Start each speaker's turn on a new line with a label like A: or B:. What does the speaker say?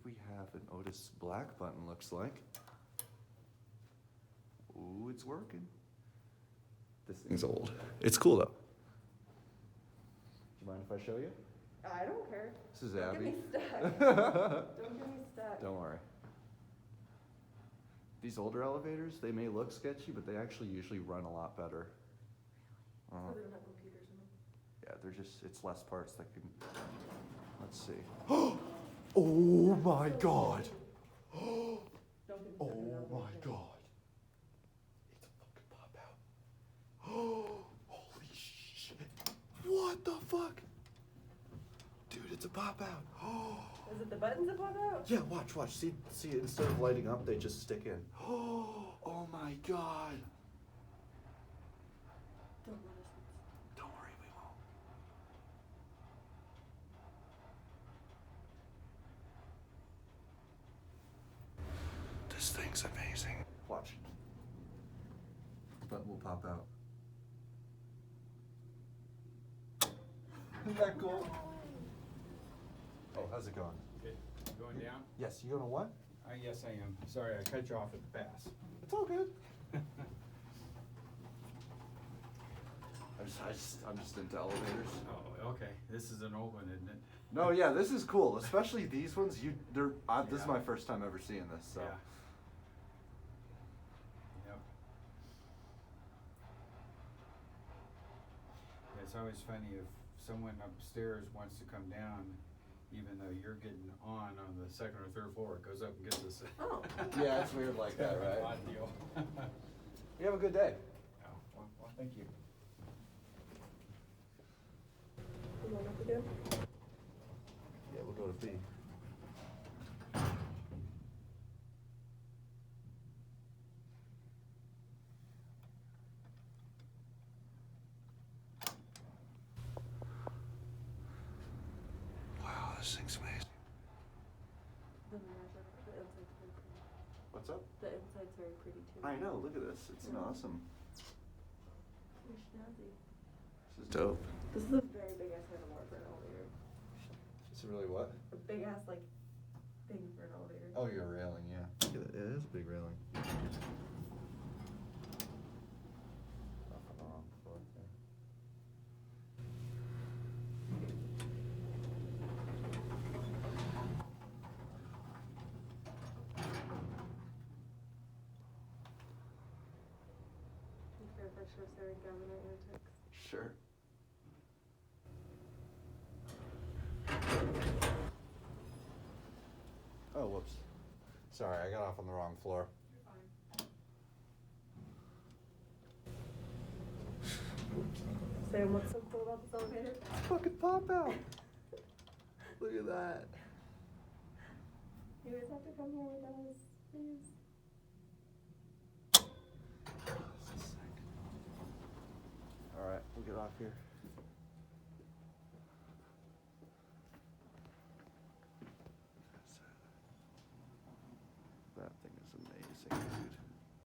A: we have an Otis black button, looks like. Ooh, it's working. This thing's old. It's cool though. Do you mind if I show you?
B: I don't care.
A: This is
B: Don't
A: Abby.
B: get me stuck. Don't get me stuck.
A: Don't worry. These older elevators, they may look sketchy, but they actually usually run a lot better.
B: So they don't have computers in them.
A: Yeah, they're just, it's less parts that can, let's see. Oh my God.
B: Don't get me stuck in
A: Oh
B: that
A: my
B: elevator.
A: God. It's a fucking pop out. Holy shit. What the fuck? Dude, it's a pop out.
B: Is it the buttons that pop out?
A: Yeah, watch. See, instead of lighting up, they just stick in. Oh my God.
B: Don't let us.
A: Don't worry, we won't. This thing's amazing. Watch. Button will pop out. Isn't that cool? Oh, how's it going?
C: Okay, going down?
A: Yes, you going to what?
C: Yes, I am. Sorry, I cut you off at the pass.
A: It's all good. I'm just into elevators.
C: Oh, okay. This is an old one, isn't it?
A: No, yeah, this is cool. Especially these ones. This is
C: Yeah.
A: my first time ever seeing this. So.
C: Yeah. Yep. Yeah, it's always funny if someone upstairs wants to come down, even though you're getting on the second or third floor, it goes up and gets us.
B: Oh.
A: Yeah, it's weird like that, right?
C: Odd deal.
A: You have a good day.
C: Oh, well, thank you.
B: You want up again?
A: Yeah, we'll go to B. Wow, this thing's amazing.
B: The inside's very pretty.
A: What's up?
B: The inside's very pretty too.
A: I know, look at this. It's an awesome.
B: Very snazzy.
A: This is dope.
B: This is a very big ass handlebar for an elevator.
A: It's really what?
B: A big ass like thing for an elevator.
A: Oh, your railing, yeah. Look at it. It is a big railing. Off on the wrong floor there.
B: You care if I show Sarah and Gavin our antics?
A: Sure. Oh, whoops. Sorry, I got off on the wrong floor.
B: Sam, what's so cool about this elevator?
A: Fucking pop out. Look at that.
B: You guys have to come here with us, please.
A: This is sick. All right, we'll get off here. That thing is amazing, dude.